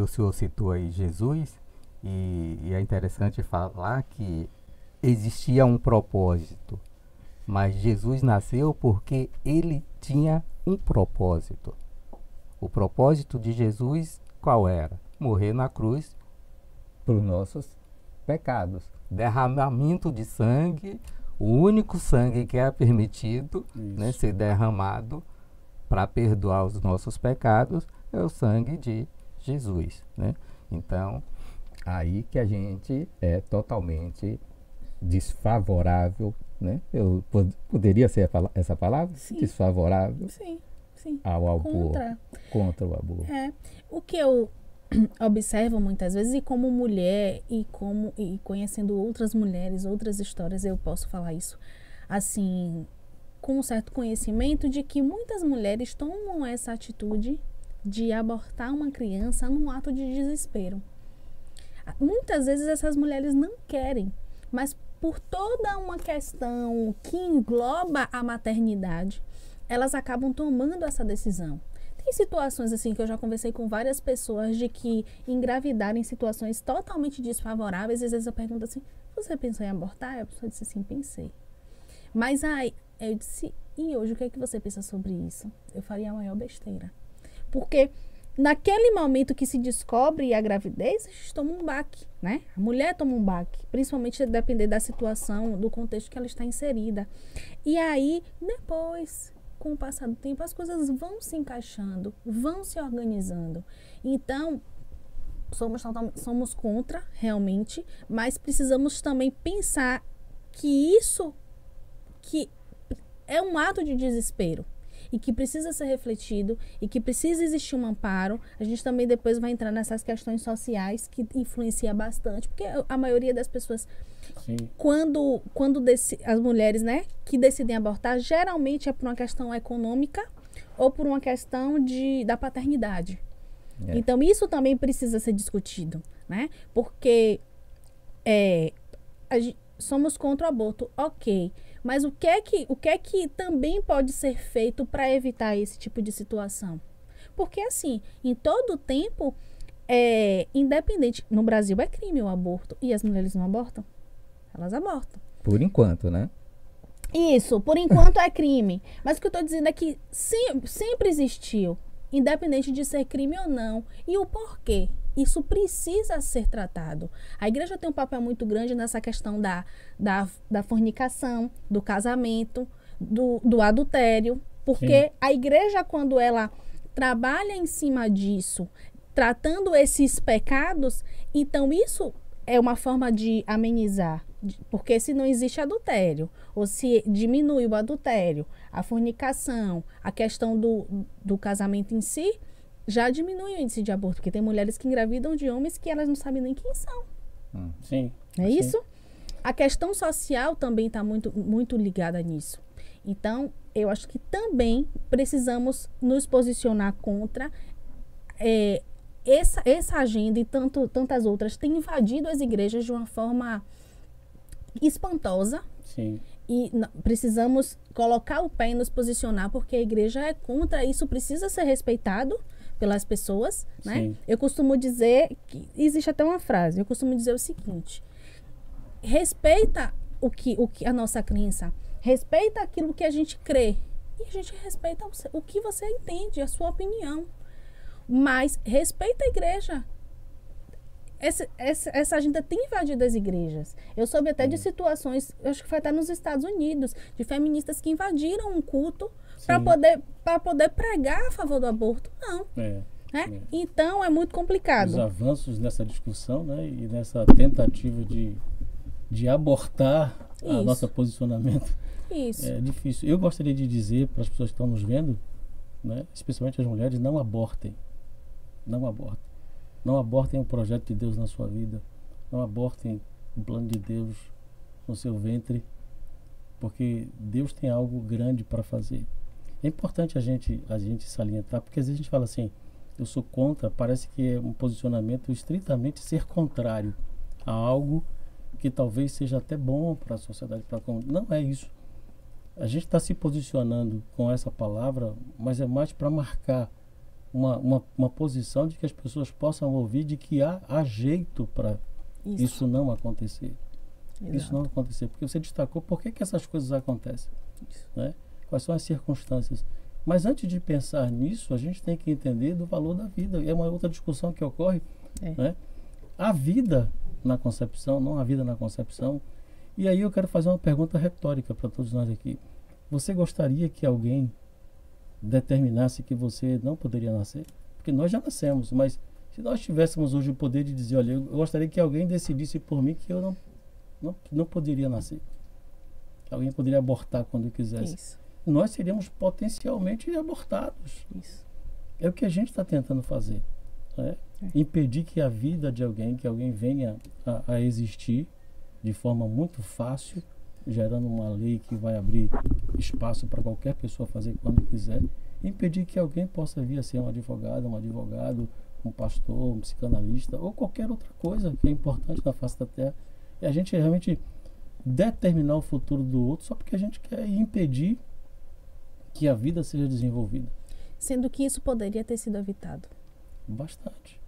o senhor citou aí Jesus, e é interessante falar que existia um propósito, mas Jesus nasceu porque ele tinha um propósito. O propósito de Jesus qual era? Morrer na cruz para os nossos pecados. Derramamento de sangue, o único sangue que é permitido, né, ser derramado para perdoar os nossos pecados é o sangue de Jesus, né? Então, aí que a gente é totalmente desfavorável, né? Eu poderia ser essa palavra? Sim. Desfavorável Sim, sim. ao aborto. Contra o aborto. O que eu observo muitas vezes, e como mulher, e conhecendo outras mulheres, outras histórias, eu posso falar isso, assim, com um certo conhecimento de que muitas mulheres tomam essa atitude de abortar uma criança num ato de desespero. Muitas vezes essas mulheres não querem, mas por toda uma questão que engloba a maternidade, elas acabam tomando essa decisão. Tem situações assim que eu já conversei com várias pessoas de que engravidaram em situações totalmente desfavoráveis, e às vezes eu pergunto assim, você pensou em abortar? E a pessoa disse assim, pensei. Mas aí eu disse, e hoje o que é que você pensa sobre isso? Eu faria a maior besteira. Porque naquele momento que se descobre a gravidez, a gente toma um baque, né? A mulher toma um baque, principalmente depender da situação, do contexto que ela está inserida. E aí, depois, com o passar do tempo, as coisas vão se encaixando, vão se organizando. Então, somos contra, realmente, mas precisamos também pensar que isso que é um ato de desespero e que precisa ser refletido e que precisa existir um amparo. A gente também depois vai entrar nessas questões sociais que influencia bastante, porque a maioria das pessoas, quando as mulheres, né, que decidem abortar, geralmente é por uma questão econômica ou por uma questão da paternidade. Então isso também precisa ser discutido, né? Porque somos contra o aborto, ok. Mas o que é que também pode ser feito para evitar esse tipo de situação? Porque, assim, em todo tempo, independente... No Brasil é crime o aborto. E as mulheres não abortam? Elas abortam. Por enquanto, né? Isso, por enquanto é crime. Mas o que eu estou dizendo é que sempre existiu, independente de ser crime ou não. E o porquê? Isso precisa ser tratado. A igreja tem um papel muito grande nessa questão da fornicação, do casamento, do adultério. Porque a igreja, quando ela trabalha em cima disso, tratando esses pecados, então isso é uma forma de amenizar. Porque se não existe adultério, ou se diminui o adultério, a fornicação, a questão do casamento em si, já diminui o índice de aborto, porque tem mulheres que engravidam de homens que elas não sabem nem quem são. Sim. É isso? A questão social também está muito, muito ligada nisso. Então, eu acho que também precisamos nos posicionar contra essa agenda, e tantas outras têm invadido as igrejas de uma forma espantosa. Sim. E precisamos colocar o pé e nos posicionar, porque a igreja é contra isso, precisa ser respeitado pelas pessoas, né? Sim. Eu costumo dizer, que existe até uma frase, eu costumo dizer o seguinte: respeita o que a nossa crença, respeita aquilo que a gente crê, e a gente respeita o que você entende, a sua opinião, mas respeita a igreja. Essa agenda tem invadido as igrejas. Eu soube até de situações, acho que foi até nos Estados Unidos, de feministas que invadiram um culto para poder pregar a favor do aborto. Não. Então é muito complicado. Os avanços nessa discussão, né, e nessa tentativa de abortar o nosso posicionamento é difícil. Eu gostaria de dizer para as pessoas que estão nos vendo, né, especialmente as mulheres, não abortem. Não abortem. Não abortem o projeto de Deus na sua vida. Não abortem o plano de Deus no seu ventre, porque Deus tem algo grande para fazer. É importante a gente salientar, porque às vezes a gente fala assim, eu sou contra, parece que é um posicionamento estritamente ser contrário a algo que talvez seja até bom para a sociedade. Não é isso. A gente está se posicionando com essa palavra, mas é mais para marcar uma posição de que as pessoas possam ouvir de que há jeito para isso não acontecer. Exato. Isso não acontecer. Porque você destacou por que essas coisas acontecem. Né? Quais são as circunstâncias. Mas antes de pensar nisso, a gente tem que entender do valor da vida. É uma outra discussão que ocorre. Né? A vida na concepção, não a vida na concepção. E aí eu quero fazer uma pergunta retórica para todos nós aqui. Você gostaria que alguém determinasse que você não poderia nascer? Porque nós já nascemos, mas se nós tivéssemos hoje o poder de dizer, olha, eu gostaria que alguém decidisse por mim que eu não poderia nascer. Que alguém poderia abortar quando quisesse. Isso. Nós seríamos potencialmente abortados. Isso. É o que a gente está tentando fazer. Né? Impedir que a vida de alguém, que alguém venha a existir de forma muito fácil, gerando uma lei que vai abrir espaço para qualquer pessoa fazer quando quiser, impedir que alguém possa vir a ser um advogado, um pastor, um psicanalista ou qualquer outra coisa que é importante na face da Terra. E a gente realmente determinar o futuro do outro só porque a gente quer impedir que a vida seja desenvolvida. Sendo que isso poderia ter sido evitado. Bastante.